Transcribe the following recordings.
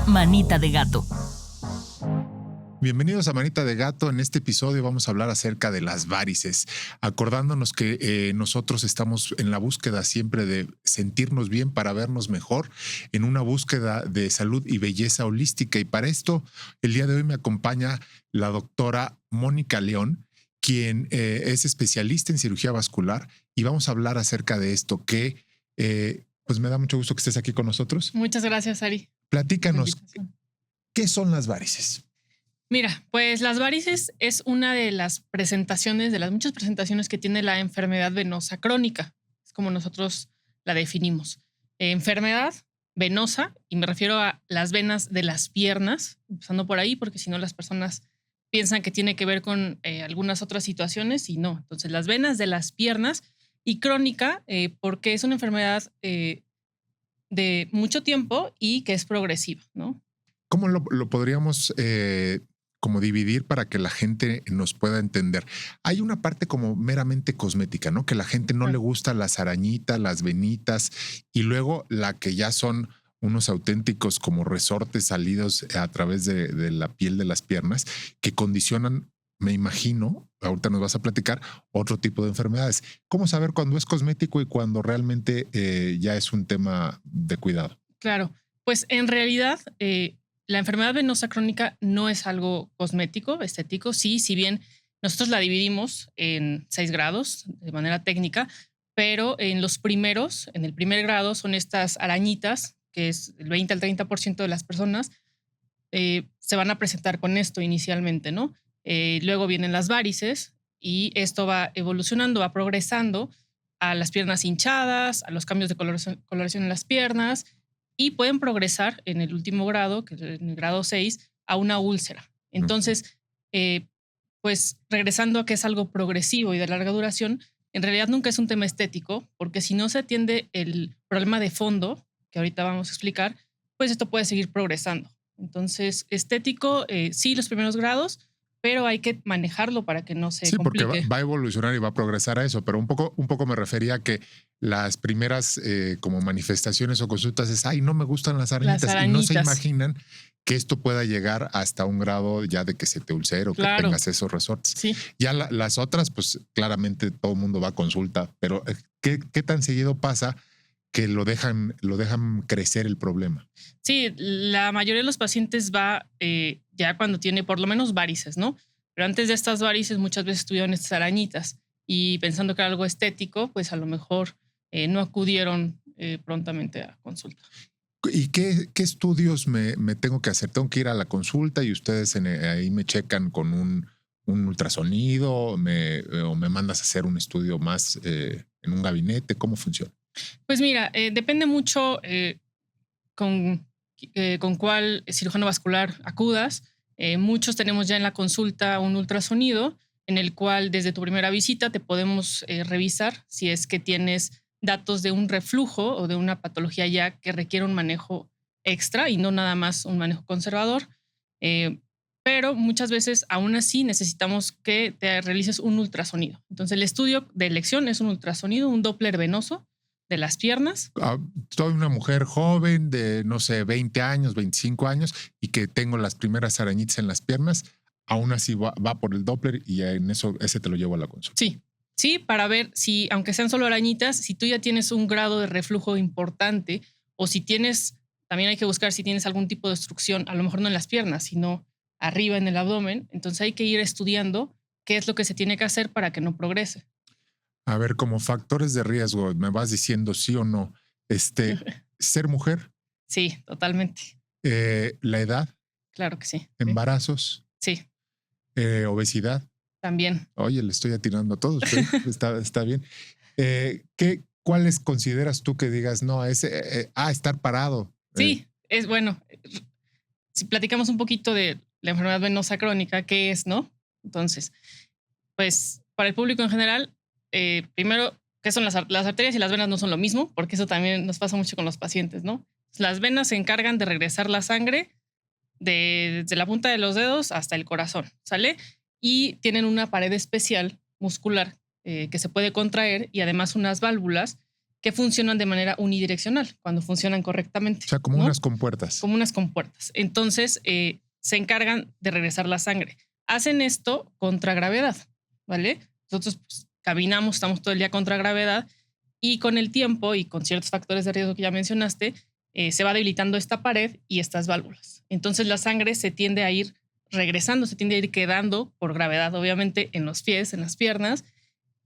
Manita de Gato. Bienvenidos a Manita de Gato. En este episodio vamos a hablar acerca de las varices, acordándonos que nosotros estamos en la búsqueda siempre de sentirnos bien para vernos mejor, en una búsqueda de salud y belleza holística. Y para esto, el día de hoy me acompaña la doctora Mónica León, quien es especialista en cirugía vascular, y vamos a hablar acerca de esto que pues me da mucho gusto que estés aquí con nosotros. Muchas gracias, Ari. Platícanos, ¿qué son las varices? Mira, pues las varices es una de las presentaciones, de las muchas presentaciones que tiene la enfermedad venosa crónica. Es como nosotros la definimos. Enfermedad venosa, y me refiero a las venas de las piernas, empezando por ahí, porque si no las personas piensan que tiene que ver con algunas otras situaciones y no. Entonces, las venas de las piernas, y crónica, porque es una enfermedad de mucho tiempo y que es progresiva, ¿no? ¿Cómo lo podríamos como dividir para que la gente nos pueda entender? Hay una parte como meramente cosmética, ¿no? Que la gente no le gusta las arañitas, las venitas, y luego la que ya son unos auténticos como resortes salidos a través de la piel de las piernas que condicionan, me imagino, ahorita nos vas a platicar, otro tipo de enfermedades. ¿Cómo saber cuándo es cosmético y cuándo realmente ya es un tema de cuidado? Claro, pues en realidad la enfermedad venosa crónica no es algo cosmético, estético. Sí, si bien nosotros la dividimos en 6 grados de manera técnica, pero en el primer grado son estas arañitas, que es el 20 al 30% de las personas se van a presentar con esto inicialmente, ¿no? Luego vienen las varices y esto va evolucionando, va progresando a las piernas hinchadas, a los cambios de coloración en las piernas, y pueden progresar en el último grado, que es en el grado 6, a una úlcera. Entonces, pues regresando a que es algo progresivo y de larga duración, en realidad nunca es un tema estético, porque si no se atiende el problema de fondo, que ahorita vamos a explicar, pues esto puede seguir progresando. Entonces, estético, sí, los primeros grados, pero hay que manejarlo para que no se complique. Porque va a evolucionar y va a progresar a eso, pero un poco me refería a que las primeras como manifestaciones o consultas es, ay, no me gustan las arañitas, y no se imaginan que esto pueda llegar hasta un grado ya de que se te ulcere o que tengas esos resortes. Sí. Ya las otras, pues claramente todo el mundo va a consulta, pero ¿qué tan seguido pasa que lo dejan crecer el problema? Sí, la mayoría de los pacientes va ya cuando tiene por lo menos varices, ¿no? Pero antes de estas varices muchas veces tuvieron estas arañitas y pensando que era algo estético, pues a lo mejor no acudieron prontamente a consulta. ¿Y qué estudios me tengo que hacer? ¿Tengo que ir a la consulta y ustedes ahí me checan con un ultrasonido o me mandas a hacer un estudio más en un gabinete? ¿Cómo funciona? Pues mira, depende mucho con cuál cirujano vascular acudas. Muchos tenemos ya en la consulta un ultrasonido en el cual desde tu primera visita te podemos revisar si es que tienes datos de un reflujo o de una patología ya que requiere un manejo extra y no nada más un manejo conservador. Pero muchas veces aún así necesitamos que te realices un ultrasonido. Entonces el estudio de elección es un ultrasonido, un Doppler venoso de las piernas. Soy una mujer joven de, no sé, 20 años, 25 años y que tengo las primeras arañitas en las piernas. Aún así va por el Doppler y en ese te lo llevo a la consulta. Sí, para ver si, aunque sean solo arañitas, si tú ya tienes un grado de reflujo importante o si tienes, también hay que buscar si tienes algún tipo de obstrucción, a lo mejor no en las piernas, sino arriba en el abdomen. Entonces hay que ir estudiando qué es lo que se tiene que hacer para que no progrese. A ver, como factores de riesgo, me vas diciendo sí o no. ¿Ser mujer? Sí, totalmente. ¿La edad? Claro que sí. ¿Embarazos? Sí. ¿Obesidad? También. Oye, le estoy atinando a todos, pero está bien. ¿Cuáles consideras tú que digas, no, estar parado? Sí, es bueno. Si platicamos un poquito de la enfermedad venosa crónica, ¿qué es, no? Entonces, pues para el público en general, primero, ¿qué son las arterias y las venas? No son lo mismo, porque eso también nos pasa mucho con los pacientes, ¿no? Las venas se encargan de regresar la sangre desde la punta de los dedos hasta el corazón, ¿sale? Y tienen una pared especial muscular que se puede contraer y además unas válvulas que funcionan de manera unidireccional, cuando funcionan correctamente. O sea, como ¿no? unas compuertas. Como unas compuertas. Entonces, se encargan de regresar la sangre. Hacen esto contra gravedad, ¿vale? Nosotros pues, caminamos, estamos todo el día contra gravedad y con el tiempo y con ciertos factores de riesgo que ya mencionaste, se va debilitando esta pared y estas válvulas. Entonces, la sangre se tiende a ir regresando, se tiende a ir quedando por gravedad, obviamente, en los pies, en las piernas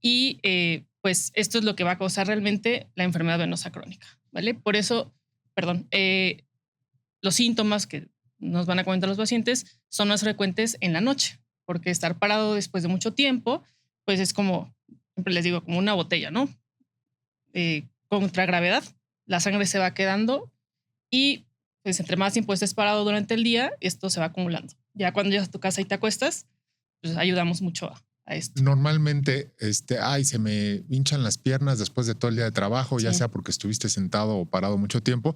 y pues esto es lo que va a causar realmente la enfermedad venosa crónica, ¿vale? Por eso, los síntomas que nos van a comentar los pacientes son más frecuentes en la noche, porque estar parado después de mucho tiempo, pues es como, siempre les digo, como una botella, ¿no? Contra gravedad, la sangre se va quedando y pues entre más tiempo estés parado durante el día, esto se va acumulando. Ya cuando llegas a tu casa y te acuestas, pues ayudamos mucho a esto. Normalmente, se me hinchan las piernas después de todo el día de trabajo, ya sea porque estuviste sentado o parado mucho tiempo,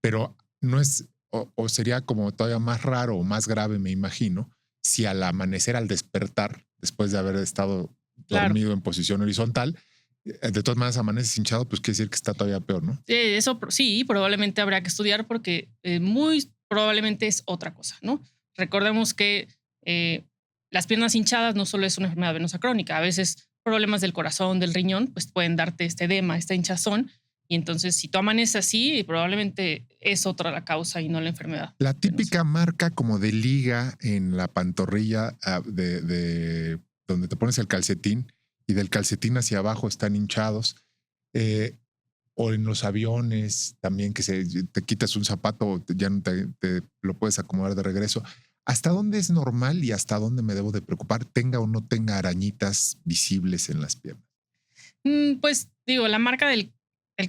pero no es, o sería como todavía más raro o más grave, me imagino, si al amanecer, al despertar, después de haber estado dormido en posición horizontal, de todas maneras amaneces hinchado, pues quiere decir que está todavía peor, ¿no? Eso sí, probablemente habrá que estudiar porque muy probablemente es otra cosa, ¿no? Recordemos que las piernas hinchadas no solo es una enfermedad venosa crónica, a veces problemas del corazón, del riñón, pues pueden darte este edema, esta hinchazón, y entonces si tú amaneces así, probablemente es otra la causa y no la enfermedad. La típica marca como de liga en la pantorrilla de donde te pones el calcetín y del calcetín hacia abajo están hinchados, o en los aviones también que te quitas un zapato, ya no te lo puedes acomodar de regreso. ¿Hasta dónde es normal y hasta dónde me debo de preocupar, tenga o no tenga arañitas visibles en las piernas? Pues digo, la marca del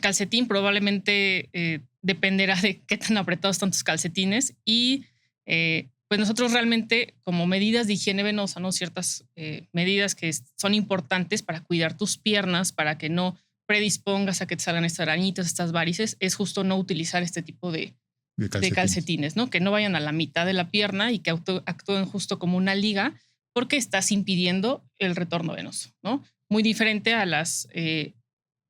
calcetín probablemente dependerá de qué tan apretados están tus calcetines y pues nosotros realmente como medidas de higiene venosa, ¿no? Ciertas medidas que son importantes para cuidar tus piernas, para que no predispongas a que te salgan estas arañitas, estas varices, es justo no utilizar este tipo de calcetines, ¿no? Que no vayan a la mitad de la pierna y que actúen justo como una liga porque estás impidiendo el retorno venoso, ¿no? Muy diferente a las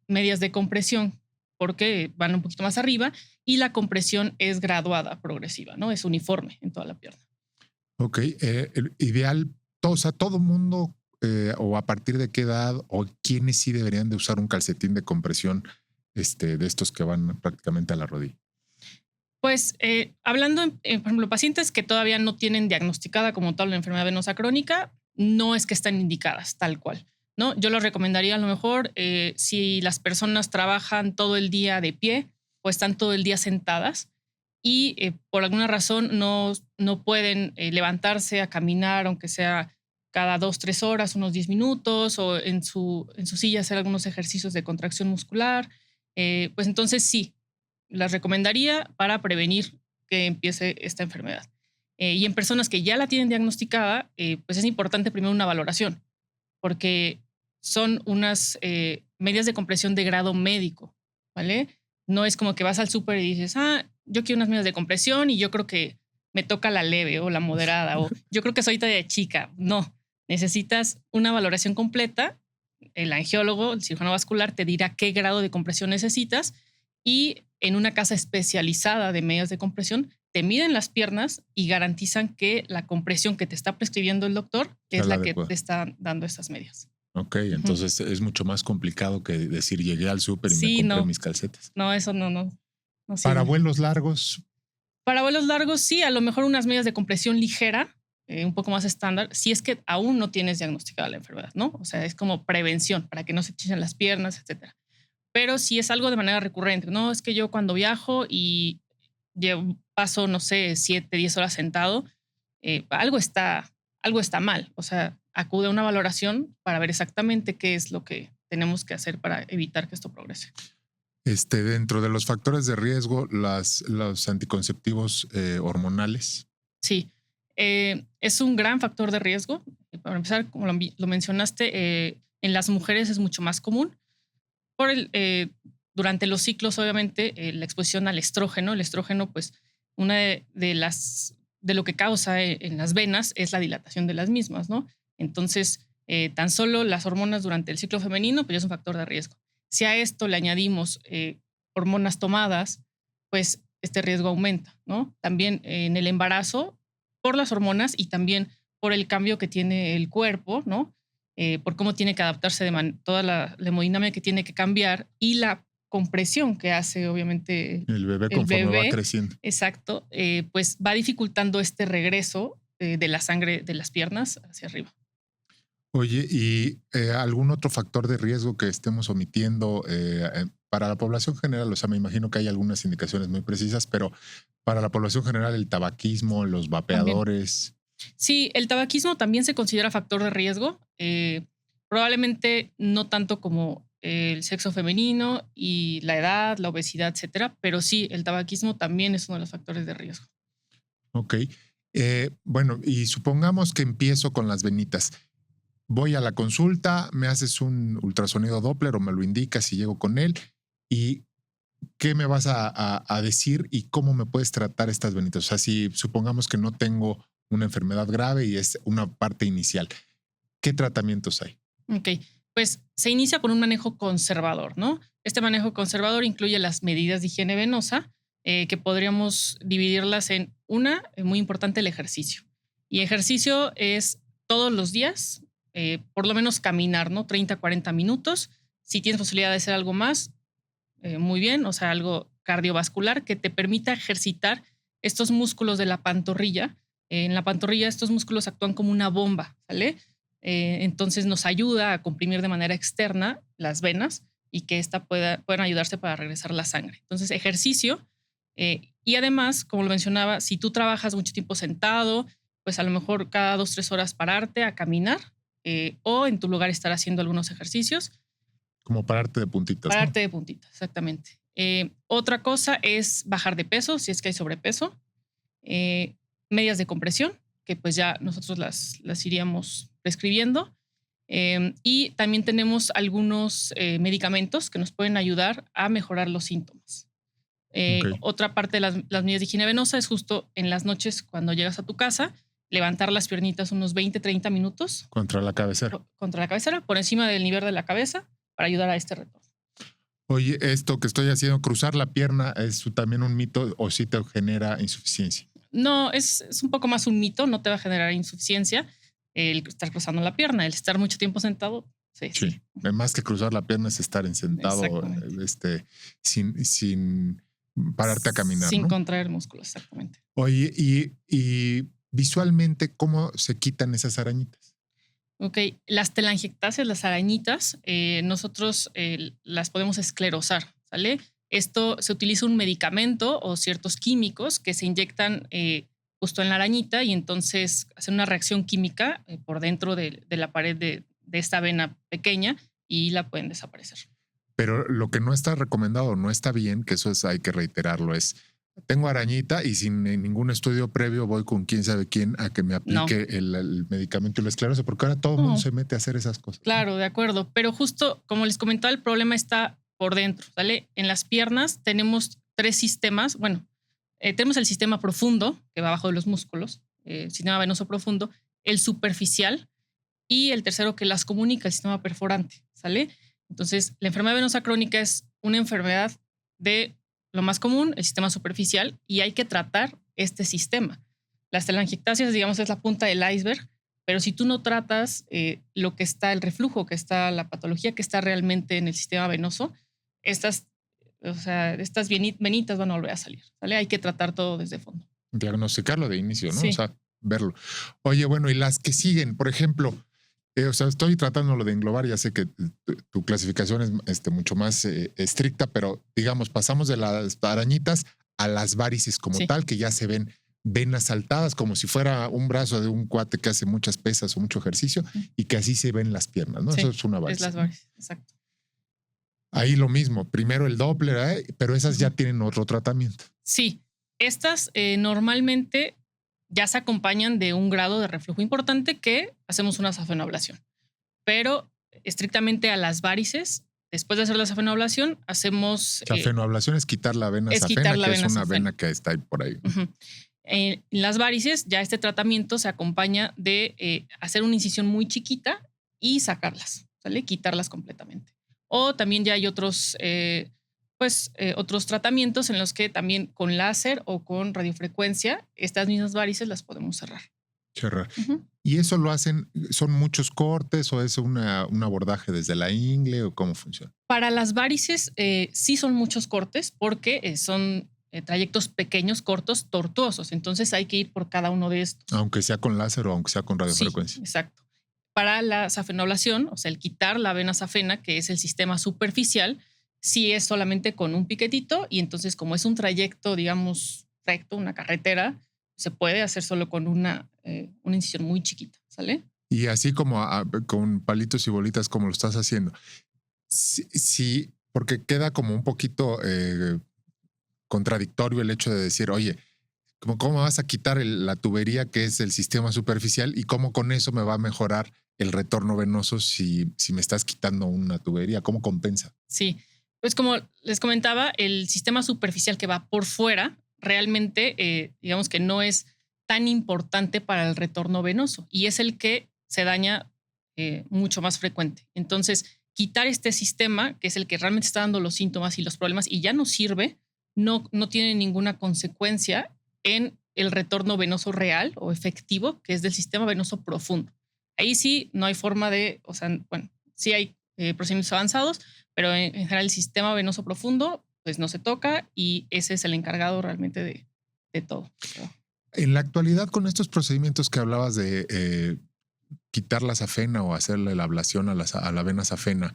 medias de compresión porque van un poquito más arriba y la compresión es graduada, progresiva, ¿no? Es uniforme en toda la pierna. Ok, ideal, todo mundo o a partir de qué edad o quiénes sí deberían de usar un calcetín de compresión de estos que van prácticamente a la rodilla. Pues hablando, por ejemplo, pacientes que todavía no tienen diagnosticada como tal la enfermedad venosa crónica, no es que estén indicadas tal cual, ¿no? Yo lo recomendaría a lo mejor si las personas trabajan todo el día de pie o están todo el día sentadas y por alguna razón no pueden levantarse a caminar, aunque sea cada 2-3 horas, unos 10 minutos, o en su silla hacer algunos ejercicios de contracción muscular, pues entonces sí, las recomendaría para prevenir que empiece esta enfermedad. Y en personas que ya la tienen diagnosticada, pues es importante primero una valoración, porque son unas medidas de compresión de grado médico, ¿vale? No es como que vas al súper y dices, yo quiero unas medidas de compresión y yo creo que me toca la leve o la moderada, o yo creo que soy talla de chica. No, necesitas una valoración completa. El angiólogo, el cirujano vascular, te dirá qué grado de compresión necesitas y en una casa especializada de medidas de compresión te miden las piernas y garantizan que la compresión que te está prescribiendo el doctor es la que te está dando estas medias. Ok, entonces es mucho más complicado que decir llegué al súper y me compré mis calcetas. No, eso no. Para vuelos largos. Para vuelos largos, sí, a lo mejor unas medidas de compresión ligera, un poco más estándar, si es que aún no tienes diagnosticada la enfermedad, ¿no? O sea, es como prevención para que no se echen las piernas, etcétera. Pero si es algo de manera recurrente, no es que yo cuando viajo y paso, no sé, 7-10 horas sentado, algo está mal. O sea, acude a una valoración para ver exactamente qué es lo que tenemos que hacer para evitar que esto progrese. Dentro de los factores de riesgo, los anticonceptivos hormonales. Sí, es un gran factor de riesgo. Para empezar, como lo mencionaste, en las mujeres es mucho más común. Durante los ciclos, obviamente, la exposición al estrógeno. El estrógeno, pues, una de lo que causa en las venas es la dilatación de las mismas, ¿no? Entonces, tan solo las hormonas durante el ciclo femenino, pues, ya es un factor de riesgo. Si a esto le añadimos hormonas tomadas, pues este riesgo aumenta, ¿no? También en el embarazo, por las hormonas y también por el cambio que tiene el cuerpo, ¿no? Por cómo tiene que adaptarse toda la hemodinamia que tiene que cambiar y la compresión que hace, obviamente, el bebé conforme va creciendo. Exacto, pues va dificultando este regreso de la sangre de las piernas hacia arriba. Oye, ¿y algún otro factor de riesgo que estemos omitiendo para la población general? O sea, me imagino que hay algunas indicaciones muy precisas, pero para la población general, el tabaquismo, los vapeadores. También. Sí, el tabaquismo también se considera factor de riesgo. Probablemente no tanto como el sexo femenino y la edad, la obesidad, etcétera, pero sí, el tabaquismo también es uno de los factores de riesgo. Ok. Bueno, y supongamos que empiezo con las venitas. Voy a la consulta, me haces un ultrasonido Doppler o me lo indicas si llego con él. ¿Y qué me vas a decir y cómo me puedes tratar estas venitas? O sea, si supongamos que no tengo una enfermedad grave y es una parte inicial, ¿qué tratamientos hay? Ok, pues se inicia con un manejo conservador, ¿no? Este manejo conservador incluye las medidas de higiene venosa, que podríamos dividirlas en una, muy importante, el ejercicio. Y ejercicio es todos los días, por lo menos caminar, ¿no? 30, 40 minutos. Si tienes posibilidad de hacer algo más, muy bien, o sea, algo cardiovascular que te permita ejercitar estos músculos de la pantorrilla. En la pantorrilla estos músculos actúan como una bomba, ¿sale? Entonces nos ayuda a comprimir de manera externa las venas y que puedan ayudarse para regresar la sangre. Entonces, ejercicio. Y además, como lo mencionaba, si tú trabajas mucho tiempo sentado, pues a lo mejor cada 2, 3 horas pararte a caminar o en tu lugar estar haciendo algunos ejercicios. Como pararte de puntitas. Pararte ¿no? de puntitas, exactamente. Otra cosa es bajar de peso, si es que hay sobrepeso. Medias de compresión, que pues ya nosotros las iríamos prescribiendo. Y también tenemos algunos medicamentos que nos pueden ayudar a mejorar los síntomas. Okay. Otra parte de las medidas de higiene venosa es justo en las noches cuando llegas a tu casa, levantar las piernitas unos 20, 30 minutos. Contra la cabecera. Contra la cabecera, por encima del nivel de la cabeza, para ayudar a este retorno. Oye, esto que estoy haciendo, cruzar la pierna, ¿es también un mito o sí te genera insuficiencia? No, es un poco más un mito, no te va a generar insuficiencia el estar cruzando la pierna, el estar mucho tiempo sentado. Sí. Más que cruzar la pierna es estar sentado sin pararte a caminar. Sin ¿no? contraer músculos, exactamente. Oye, y visualmente, ¿cómo se quitan esas arañitas? Ok, las telangiectasias, las arañitas, nosotros las podemos esclerosar, ¿sale? Esto se utiliza un medicamento o ciertos químicos que se inyectan justo en la arañita y entonces hacen una reacción química por dentro de la pared de esta vena pequeña y la pueden desaparecer. Pero lo que no está recomendado, no está bien, que eso hay que reiterarlo, es tengo arañita y sin ningún estudio previo voy con quién sabe quién a que me aplique el medicamento y lo esclerose, porque ahora todo el mundo se mete a hacer esas cosas. Claro, de acuerdo, pero justo como les comentaba, el problema está por dentro, ¿vale? En las piernas tenemos 3 sistemas, bueno, tenemos el sistema profundo, que va abajo de los músculos, el sistema venoso profundo, el superficial y el tercero que las comunica, el sistema perforante, ¿sale? Entonces, la enfermedad venosa crónica es una enfermedad de lo más común, el sistema superficial, y hay que tratar este sistema. Las telangiectasias, digamos, es la punta del iceberg, pero si tú no tratas lo que está, el reflujo que está, la patología que está realmente en el sistema venoso, estas venitas van a volver a salir, ¿vale? Hay que tratar todo desde fondo. Diagnosticarlo de inicio, ¿no? Sí. O sea, verlo. Oye, bueno, y las que siguen, por ejemplo, estoy tratándolo de englobar, ya sé que tu clasificación es mucho más estricta, pero digamos, pasamos de las arañitas a las varices como tal, que ya se ven venas saltadas, como si fuera un brazo de un cuate que hace muchas pesas o mucho ejercicio, y que así se ven las piernas, ¿no? Sí, eso es una varice. Es las varices, exacto. Ahí lo mismo, primero el Doppler, pero esas ya tienen otro tratamiento. Sí, estas normalmente ya se acompañan de un grado de reflujo importante que hacemos una safenoablación. Pero estrictamente a las varices, después de hacer la safenoablación, hacemos... Safenoablación es quitar la vena safena, que es una vena que está ahí por ahí. En las varices, ya este tratamiento se acompaña de hacer una incisión muy chiquita y sacarlas, ¿sale? Quitarlas completamente. O también ya hay otros, otros tratamientos en los que también con láser o con radiofrecuencia estas mismas varices las podemos cerrar. Cerrar. Ujú. ¿Y eso lo hacen, son muchos cortes o es un abordaje desde la ingle o cómo funciona? Para las varices sí son muchos cortes porque son trayectos pequeños, cortos, tortuosos. Entonces hay que ir por cada uno de estos. Aunque sea con láser o aunque sea con Sí, radiofrecuencia. exacto. Para la safenoblación, o sea, el quitar la vena safena, que es el sistema superficial, sí es solamente con un piquetito y entonces como es un trayecto, digamos, recto, una carretera, se puede hacer solo con una incisión muy chiquita, ¿sale? Y así como con palitos y bolitas como lo estás haciendo. Sí, sí, porque queda como un poquito contradictorio el hecho de decir, oye, ¿cómo vas a quitar la tubería que es el sistema superficial y cómo con eso me va a mejorar el retorno venoso si me estás quitando una tubería? ¿Cómo compensa? Sí, pues como les comentaba, el sistema superficial que va por fuera realmente, digamos que no es tan importante para el retorno venoso y es el que se daña mucho más frecuente. Entonces, quitar este sistema, que es el que realmente está dando los síntomas y los problemas y ya no sirve, no tiene ninguna consecuencia en el retorno venoso real o efectivo, que es del sistema venoso profundo. Ahí sí no hay forma de, o sea, bueno, sí hay procedimientos avanzados, pero en general el sistema venoso profundo pues no se toca y ese es el encargado realmente de todo. En la actualidad, con estos procedimientos que hablabas de quitar la safena o hacerle la ablación a la vena safena,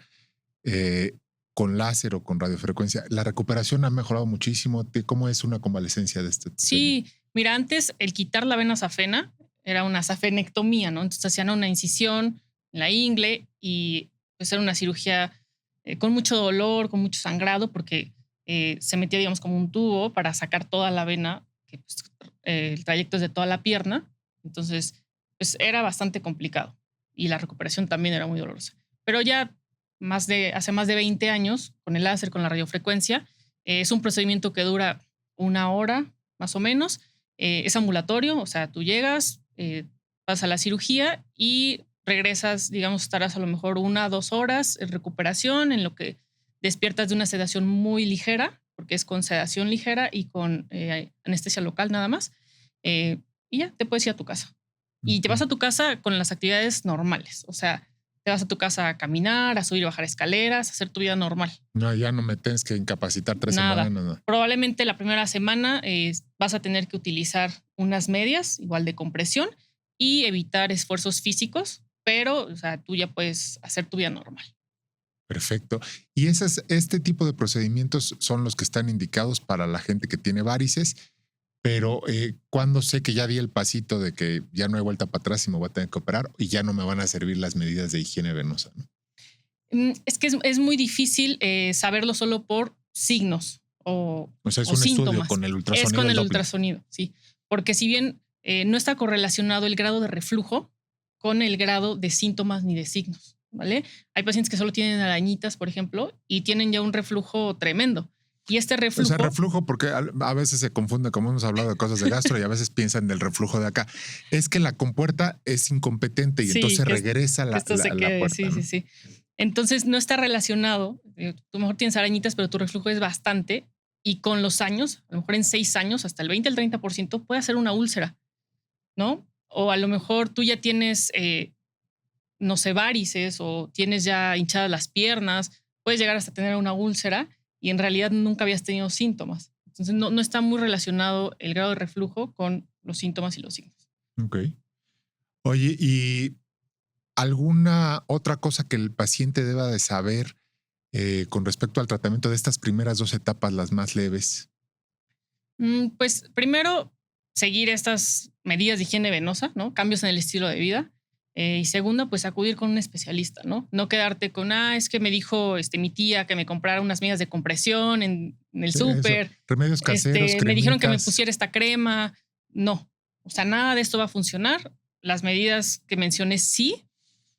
eh, con láser o con radiofrecuencia, la recuperación ha mejorado muchísimo. ¿Cómo es una convalecencia de este procedimiento? Sí, mira, antes el quitar la vena safena era una safenectomía, ¿no? Entonces hacían una incisión en la ingle y pues era una cirugía con mucho dolor, con mucho sangrado, porque se metía, digamos, como un tubo para sacar toda la vena, que pues, el trayecto es de toda la pierna. Entonces, pues era bastante complicado y la recuperación también era muy dolorosa. Pero ya hace más de 20 años, con el láser, con la radiofrecuencia, es un procedimiento que dura 1 hora más o menos. Es ambulatorio, o sea, tú llegas, vas a la cirugía y regresas, digamos, estarás a lo mejor 1 o 2 horas en recuperación, en lo que despiertas de una sedación muy ligera, porque es con sedación ligera y con anestesia local nada más, y ya te puedes ir a tu casa. Y te vas a tu casa con las actividades normales, o sea, te vas a tu casa a caminar, a subir y bajar escaleras, a hacer tu vida normal. No, ya no me tienes que incapacitar 3 semanas. Nada. No. Probablemente la primera semana vas a tener que utilizar unas medias, igual de compresión, y evitar esfuerzos físicos, pero o sea, tú ya puedes hacer tu vida normal. Perfecto. Y este tipo de procedimientos son los que están indicados para la gente que tiene varices, pero cuando sé que ya di el pasito de que ya no hay vuelta para atrás y me voy a tener que operar y ya no me van a servir las medidas de higiene venosa, ¿no? Es que es muy difícil saberlo solo por signos O sea, es o un estudio síntomas. con el ultrasonido. Es con el Doppler. ultrasonido, sí. Porque si bien no está correlacionado el grado de reflujo con el grado de síntomas ni de signos, ¿vale? Hay pacientes que solo tienen arañitas, por ejemplo, y tienen ya un reflujo tremendo. Y este reflujo... O sea, reflujo, porque a veces se confunde, como hemos hablado de cosas de gastro, y a veces piensan del reflujo de acá. Es que la compuerta es incompetente y Sí, entonces que regresa la esto se quede, puerta. sí, ¿no? sí, sí. Entonces no está relacionado. Tú mejor tienes arañitas, pero tu reflujo es bastante. Y con los años, a lo mejor en 6 años, hasta el 20 al 30% puede hacer una úlcera, ¿no? O a lo mejor tú ya tienes, no sé, varices o tienes ya hinchadas las piernas, puedes llegar hasta tener una úlcera y en realidad nunca habías tenido síntomas. Entonces no está muy relacionado el grado de reflujo con los síntomas y los signos. Ok. Oye, ¿y alguna otra cosa que el paciente deba de saber con respecto al tratamiento de estas primeras 2 etapas, las más leves? Pues primero, seguir estas medidas de higiene venosa, ¿no? Cambios en el estilo de vida. Y segunda, pues acudir con un especialista, ¿no? No quedarte con, es que me dijo mi tía que me comprara unas medidas de compresión en el Sí, súper. remedios caseros, Me dijeron que me cremitas. pusiera esta crema. No, o sea, nada de esto va a funcionar. Las medidas que mencioné sí,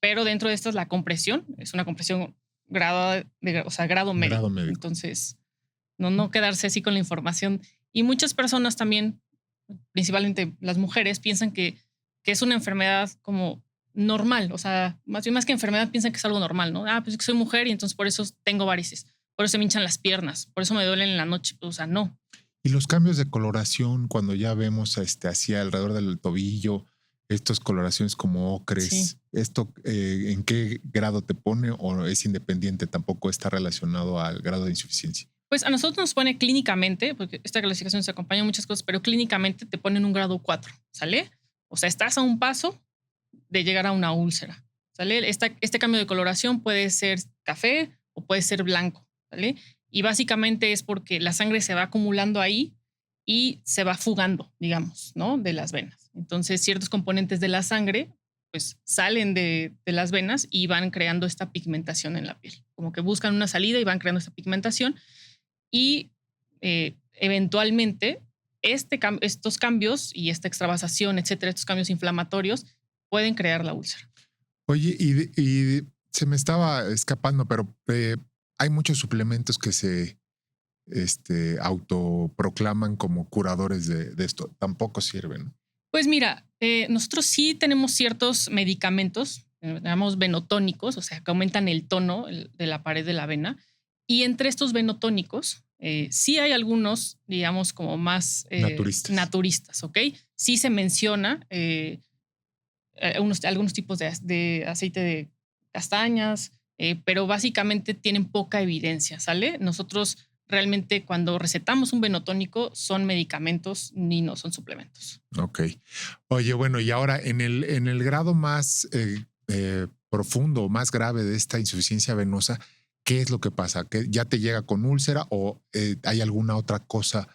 pero dentro de estas la compresión es una compresión grado medio. Grado médico. Entonces, no quedarse así con la información. Y muchas personas también, principalmente las mujeres, piensan que es una enfermedad como normal. O sea, más bien más que enfermedad piensan que es algo normal, ¿no? Ah, pues es que soy mujer y entonces por eso tengo varices. Por eso se me hinchan las piernas. Por eso me duelen en la noche. O sea, no. Y los cambios de coloración, cuando ya vemos hacia alrededor del tobillo, estas coloraciones como Sí. ocres, ¿esto en qué grado te pone o es independiente? Tampoco está relacionado al grado de insuficiencia. Pues a nosotros nos pone clínicamente, porque esta clasificación se acompaña de muchas cosas, pero clínicamente te ponen un grado 4, ¿sale? O sea, estás a un paso de llegar a una úlcera, ¿sale? Este cambio de coloración puede ser café o puede ser blanco, ¿sale? Y básicamente es porque la sangre se va acumulando ahí y se va fugando, digamos, ¿no? De las venas. Entonces, ciertos componentes de la sangre pues salen de las venas y van creando esta pigmentación en la piel. Como que buscan una salida y van creando esta pigmentación y eventualmente estos cambios y esta extravasación, etcétera, estos cambios inflamatorios pueden crear la úlcera. Oye, se me estaba escapando, pero hay muchos suplementos que se autoproclaman como curadores de esto. Tampoco sirven. Pues mira, nosotros sí tenemos ciertos medicamentos, llamamos venotónicos, o sea, que aumentan el tono de la pared de la vena. Y entre estos venotónicos, sí hay algunos, digamos, como más naturistas, ¿ok? Sí se menciona algunos tipos de aceite de castañas, pero básicamente tienen poca evidencia, ¿sale? Nosotros realmente cuando recetamos un venotónico son medicamentos ni no son suplementos. Ok. Oye, bueno, y ahora en el grado más profundo, más grave de esta insuficiencia venosa, ¿qué es lo que pasa? ¿Que ya te llega con úlcera o hay alguna otra cosa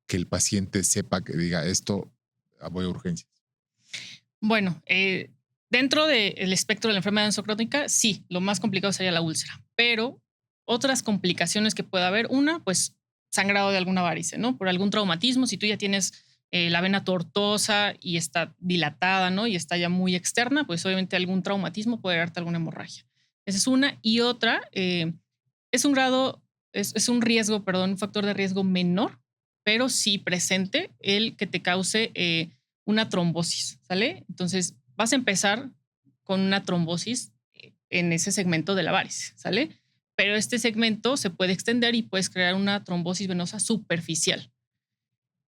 que el paciente sepa que diga esto, voy a urgencias? Bueno, dentro del espectro de la enfermedad enzocrónica, sí, lo más complicado sería la úlcera, pero otras complicaciones que pueda haber, una, pues sangrado de alguna varice, ¿no? Por algún traumatismo, si tú ya tienes la vena tortuosa y está dilatada, ¿no? Y está ya muy externa, pues obviamente algún traumatismo puede darte alguna hemorragia. Esa es una. Y otra, es un riesgo, perdón, un factor de riesgo menor, pero sí presente el que te cause una trombosis, ¿sale? Entonces vas a empezar con una trombosis en ese segmento de la varice, ¿sale? Pero este segmento se puede extender y puedes crear una trombosis venosa superficial.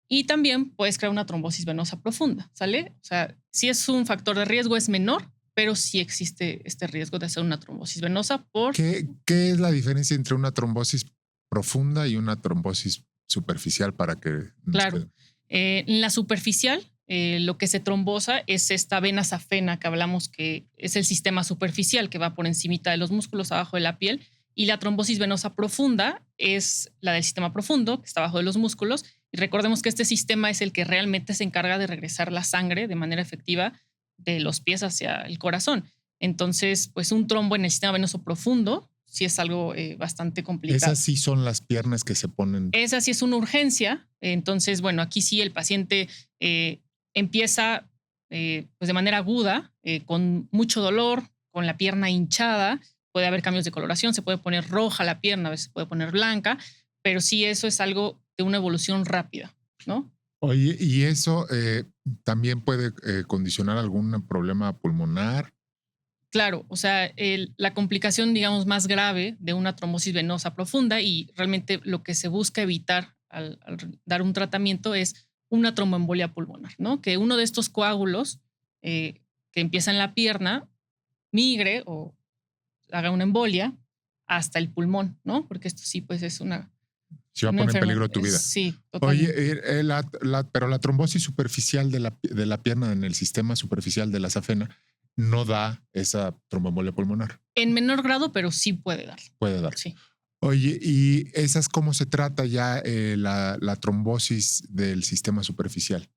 Y también puedes crear una trombosis venosa profunda, ¿sale? O sea, si es un factor de riesgo es menor, pero sí existe este riesgo de hacer una trombosis venosa por... ¿Qué es la diferencia entre una trombosis profunda y una trombosis superficial para que... Claro. En la superficial, lo que se trombosa es esta vena safena que hablamos que es el sistema superficial que va por encimita de los músculos abajo de la piel, y la trombosis venosa profunda es la del sistema profundo que está abajo de los músculos, y recordemos que este sistema es el que realmente se encarga de regresar la sangre de manera efectiva de los pies hacia el corazón. Entonces, pues un trombo en el sistema venoso profundo sí es algo bastante complicado. Esas sí son las piernas que se ponen. Esa sí es una urgencia. Entonces, bueno, aquí sí el paciente empieza pues de manera aguda, con mucho dolor, con la pierna hinchada. Puede haber cambios de coloración, se puede poner roja la pierna, a veces se puede poner blanca, pero sí eso es algo de una evolución rápida, ¿no? Oye, ¿y eso también puede condicionar algún problema pulmonar? Claro, o sea, la complicación, digamos, más grave de una trombosis venosa profunda y realmente lo que se busca evitar al dar un tratamiento es una tromboembolia pulmonar, ¿no? Que uno de estos coágulos que empieza en la pierna migre o haga una embolia hasta el pulmón, ¿no? Porque esto sí, pues es una... Se va a poner en peligro tu vida. Sí, totalmente. Oye, pero la trombosis superficial de la pierna en el sistema superficial de la safena no da esa tromboembolia pulmonar. En menor grado, pero sí puede dar. Puede dar. Sí. Oye, ¿y esas cómo se trata ya la trombosis del sistema superficial?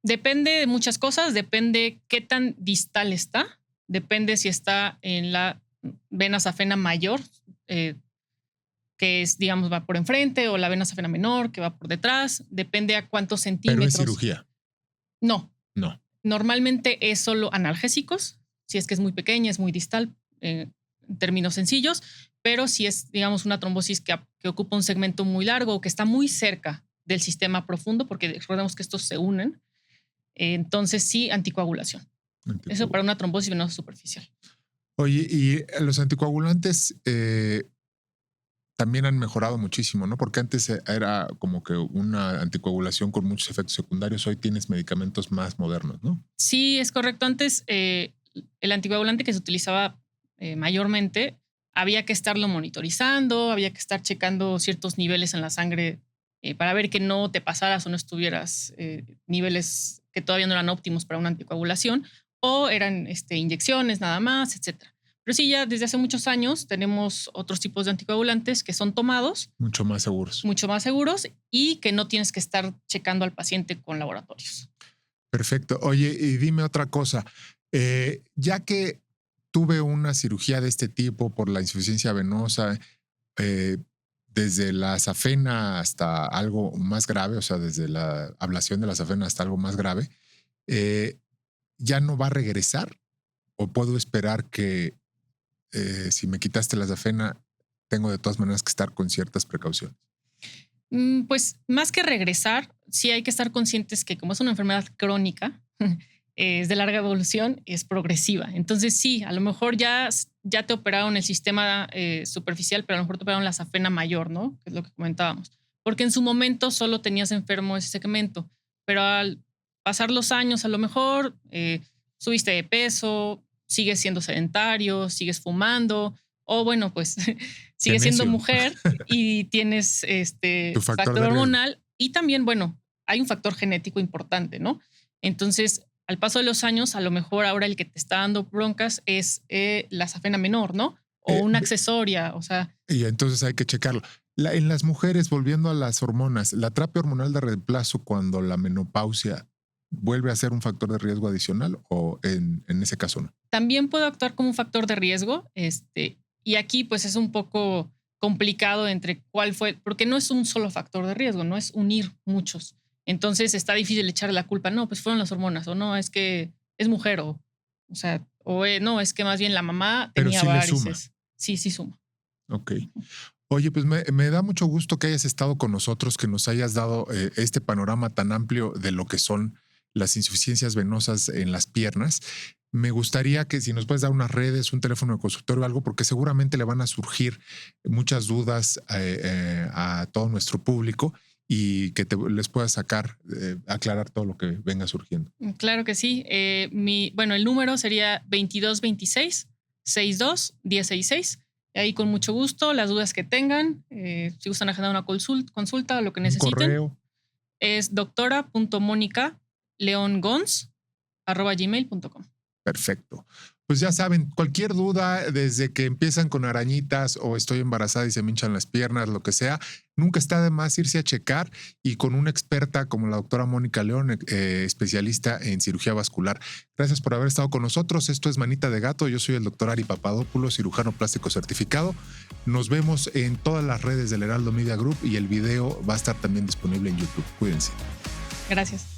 Depende de muchas cosas, depende qué tan distal está, depende si está en la vena safena mayor, que es, digamos, va por enfrente, o la vena safena menor, que va por detrás, depende a cuántos centímetros. ¿Pero es cirugía? No. No. Normalmente es solo analgésicos, si es que es muy pequeña, es muy distal, en términos sencillos, pero si es, digamos, una trombosis que ocupa un segmento muy largo o que está muy cerca del sistema profundo, porque recordemos que estos se unen, entonces sí, anticoagulación. Eso para una trombosis venosa superficial. Oye, y los anticoagulantes también han mejorado muchísimo, ¿no? Porque antes era como que una anticoagulación con muchos efectos secundarios. Hoy tienes medicamentos más modernos, ¿no? Sí, es correcto. Antes el anticoagulante que se utilizaba mayormente había que estarlo monitorizando, había que estar checando ciertos niveles en la sangre para ver que no te pasaras o no estuvieras niveles que todavía no eran óptimos para una anticoagulación, o eran inyecciones nada más, etcétera. Pero sí, ya desde hace muchos años tenemos otros tipos de anticoagulantes que son tomados. Mucho más seguros. Mucho más seguros y que no tienes que estar checando al paciente con laboratorios. Perfecto. Oye, y dime otra cosa. Ya que tuve una cirugía de este tipo por la insuficiencia venosa, desde la safena hasta algo más grave, o sea, desde la ablación de la safena hasta algo más grave, ¿ya no va a regresar? ¿O puedo esperar que si me quitaste la safena, tengo de todas maneras que estar con ciertas precauciones? Pues más que regresar, sí hay que estar conscientes que como es una enfermedad crónica, es de larga evolución, es progresiva. Entonces sí, a lo mejor ya te operaron el sistema superficial, pero a lo mejor te operaron la safena mayor, ¿no? Que es lo que comentábamos. Porque en su momento solo tenías enfermo ese segmento, pero al pasar los años a lo mejor subiste de peso, sigues siendo sedentario, sigues fumando, o bueno, pues sigues siendo mujer y tienes tu factor hormonal. Y también, bueno, hay un factor genético importante, ¿no? Entonces, al paso de los años, a lo mejor ahora el que te está dando broncas es la safena menor, ¿no? O una accesoria, o sea. Y entonces hay que checarlo. En las mujeres, volviendo a las hormonas, la terapia hormonal de reemplazo cuando la menopausia vuelve a ser un factor de riesgo adicional o en ese caso no. También puede actuar como un factor de riesgo, y aquí pues es un poco complicado entre cuál fue, porque no es un solo factor de riesgo, no es unir muchos. Entonces está difícil echarle la culpa. No, pues fueron las hormonas, o no, es que es mujer, o sea, o no, es que más bien la mamá tenía sí varices. Sí suma. Ok. Oye, pues me da mucho gusto que hayas estado con nosotros, que nos hayas dado este panorama tan amplio de lo que son las insuficiencias venosas en las piernas. Me gustaría que si nos puedes dar unas redes, un teléfono de consultorio o algo, porque seguramente le van a surgir muchas dudas a todo nuestro público y que les puedas sacar, aclarar todo lo que venga surgiendo. Claro que sí. El número sería 2226 62 166. Ahí con mucho gusto, las dudas que tengan, si gustan agendar una consulta o lo que necesiten. Un correo. Es doctora.monica.leongons@gmail.com. Perfecto. Pues ya saben, cualquier duda, desde que empiezan con arañitas o estoy embarazada y se me hinchan las piernas, lo que sea, nunca está de más irse a checar y con una experta como la doctora Mónica León, especialista en cirugía vascular. Gracias por haber estado con nosotros. Esto es Manita de Gato. Yo soy el doctor Ari Papadopoulos, cirujano plástico certificado. Nos vemos en todas las redes del Heraldo Media Group y el video va a estar también disponible en YouTube. Cuídense. Gracias.